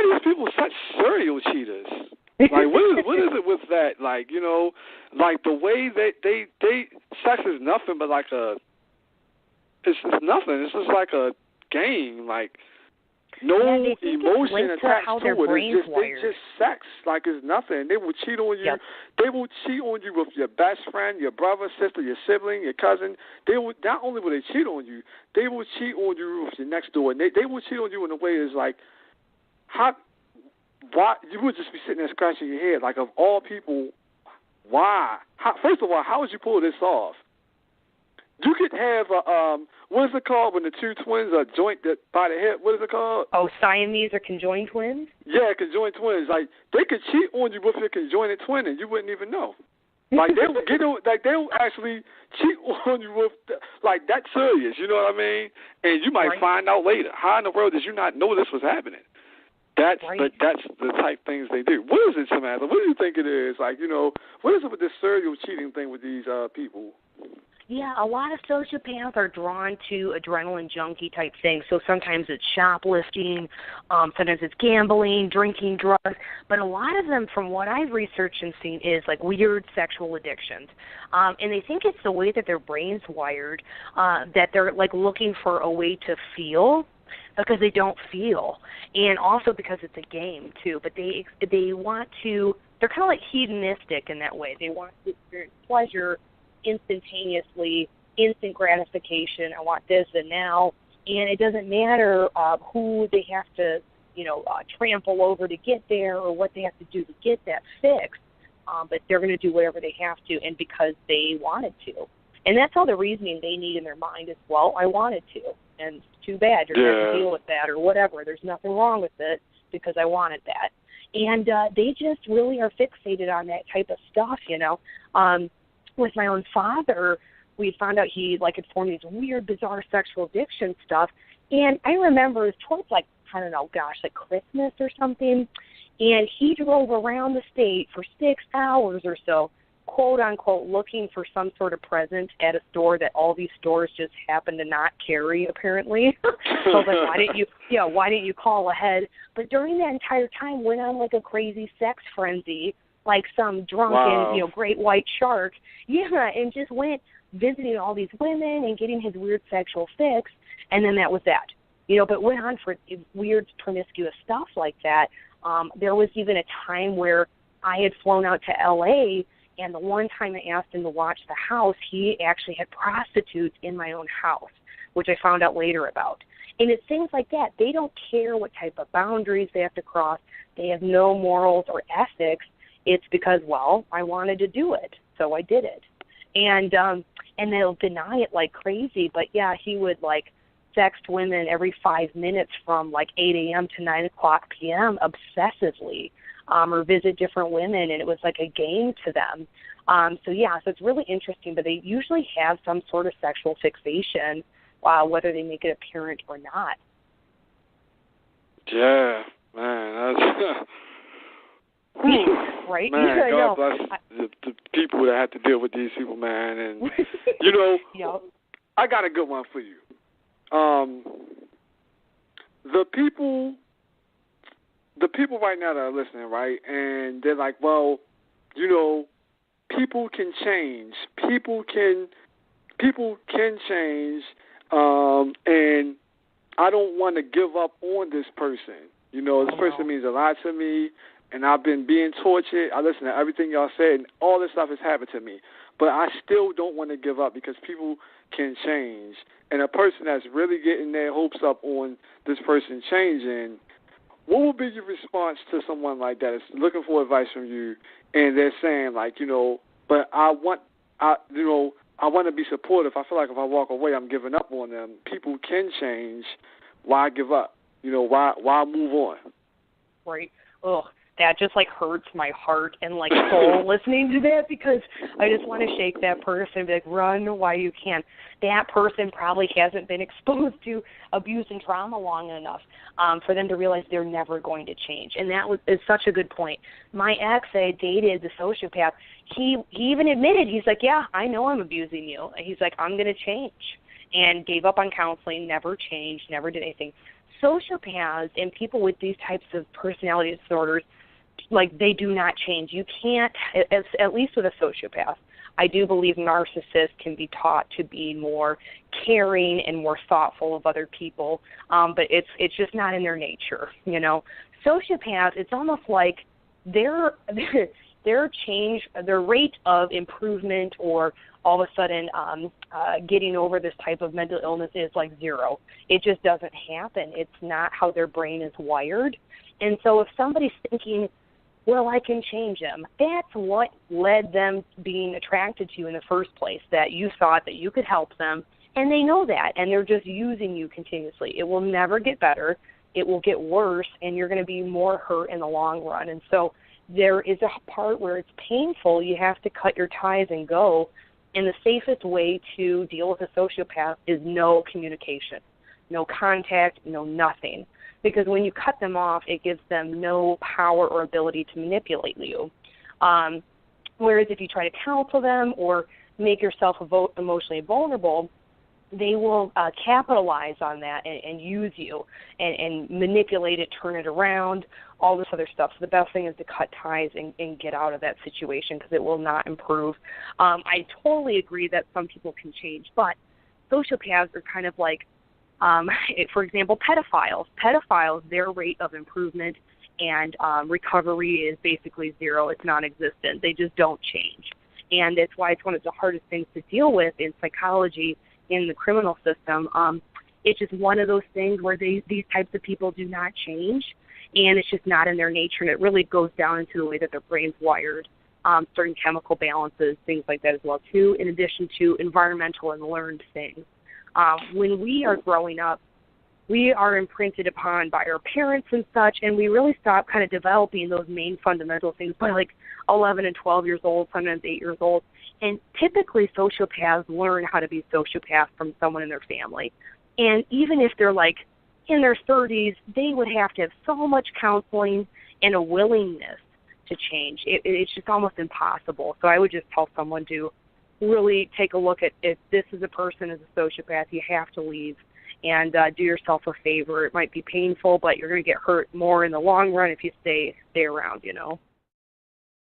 are these people such serial cheaters? Like, what is it with that? Like, you know, like the way they sex is nothing but like it's nothing. It's just like a game. Like, no emotion attached to it. It's just sex. Like, it's nothing. They will cheat on you. Yep. They will cheat on you with your best friend, your brother, sister, your sibling, your cousin. They will not only will they cheat on you, they will cheat on you with your next door. And they will cheat on you in a way that's like, why you would just be sitting there scratching your head. Like, of all people, why? First of all, how would you pull this off? You could have what is it called when the two twins are joint by the hip? What is it called? Oh, Siamese or conjoined twins? Yeah, conjoined twins. Like, they could cheat on you with your conjoined twin, and you wouldn't even know. Like, they'll actually cheat on you with like that's serious. You know what I mean? And you might find out later. How in the world did you not know this was happening? That's the type of things they do. What is it, Samantha? What do you think it is? Like, you know, what is it with this serial cheating thing with these people? Yeah, a lot of sociopaths are drawn to adrenaline junkie type things. So sometimes it's shoplifting, sometimes it's gambling, drinking drugs. But a lot of them, from what I've researched and seen, is like weird sexual addictions. And they think it's the way that their brain's wired, that they're like looking for a way to feel because they don't feel. And also because it's a game too. But they want to, they're kind of like hedonistic in that way. They want to experience pleasure instantaneously, instant gratification. I want this and now, and it doesn't matter who they have to, trample over to get there or what they have to do to get that fix. But they're going to do whatever they have to, and because they wanted to, and that's all the reasoning they need in their mind is, well, I wanted to, and it's too bad you're going to have to deal with that or whatever. There's nothing wrong with it because I wanted that, and they just really are fixated on that type of stuff, With my own father, we found out he had formed these weird, bizarre sexual addiction stuff. And I remember it was towards like Christmas or something. And he drove around the state for 6 hours or so, quote unquote, looking for some sort of present at a store that all these stores just happen to not carry, apparently. So I was like, why didn't you call ahead? But during that entire time, went on like a crazy sex frenzy, like some drunken, great white shark. Yeah, and just went visiting all these women and getting his weird sexual fix, and then that was that. But went on for weird, promiscuous stuff like that. There was even a time where I had flown out to L.A., and the one time I asked him to watch the house, he actually had prostitutes in my own house, which I found out later about. And it's things like that. They don't care what type of boundaries they have to cross. They have no morals or ethics. It's because, I wanted to do it, so I did it. And they'll deny it like crazy, but, yeah, he would, text women every 5 minutes from, 8 a.m. to 9 o'clock p.m. obsessively, or visit different women, and it was like a game to them. So it's really interesting, but they usually have some sort of sexual fixation, whether they make it apparent or not. Yeah, man, that's... Right? Man, God bless the people that have to deal with these people, man. And, I got a good one for you. The people right now that are listening, right, and they're like, well, people can change. People can change, and I don't want to give up on this person. This person means a lot to me. And I've been being tortured. I listen to everything y'all said, and all this stuff has happened to me. But I still don't want to give up because people can change. And a person that's really getting their hopes up on this person changing, what would be your response to someone like that that's looking for advice from you, and they're saying, but I want to be supportive. I feel like if I walk away, I'm giving up on them. People can change. Why give up? Why move on? Right. Ugh. That just hurts my heart and soul listening to that, because I just want to shake that person and be like, run while you can. That person probably hasn't been exposed to abuse and trauma long enough for them to realize they're never going to change. And that is such a good point. My ex, I dated the sociopath. He even admitted, he's like, yeah, I know I'm abusing you. He's like, I'm going to change. And gave up on counseling, never changed, never did anything. sociopaths and people with these types of personality disorders, like, they do not change. You can't, at least with a sociopath, I do believe narcissists can be taught to be more caring and more thoughtful of other people, but it's just not in their nature, you know. Sociopaths, it's almost like their rate of improvement or all of a sudden getting over this type of mental illness is like zero. It just doesn't happen. It's not how their brain is wired. And so if somebody's thinking, well, I can change them, that's what led them being attracted to you in the first place, that you thought that you could help them, and they know that, and they're just using you continuously. It will never get better. It will get worse, and you're going to be more hurt in the long run. And so there is a part where it's painful. You have to cut your ties and go, and the safest way to deal with a sociopath is no communication, no contact, no nothing. Because when you cut them off, it gives them no power or ability to manipulate you. Whereas if you try to counsel them or make yourself emotionally vulnerable, they will capitalize on that and use you and manipulate it, turn it around, all this other stuff. So the best thing is to cut ties and get out of that situation, because it will not improve. I totally agree that some people can change, but sociopaths are kind of like, for example, pedophiles. Pedophiles, their rate of improvement and recovery is basically zero. It's non-existent. They just don't change. And it's why it's one of the hardest things to deal with in psychology, in the criminal system. It's just one of those things where these types of people do not change, and it's just not in their nature, and it really goes down into the way that their brain's wired, certain chemical balances, things like that as well, too, in addition to environmental and learned things. When we are growing up, we are imprinted upon by our parents and such, and we really stop kind of developing those main fundamental things by like 11 and 12 years old, sometimes 8 years old. And typically sociopaths learn how to be sociopaths from someone in their family. And even if they're like in their 30s, they would have to have so much counseling and a willingness to change. It's just almost impossible. So I would just tell someone to really take a look at, if this is a person as a sociopath, you have to leave and do yourself a favor. It might be painful, but you're going to get hurt more in the long run if you stay around, you know.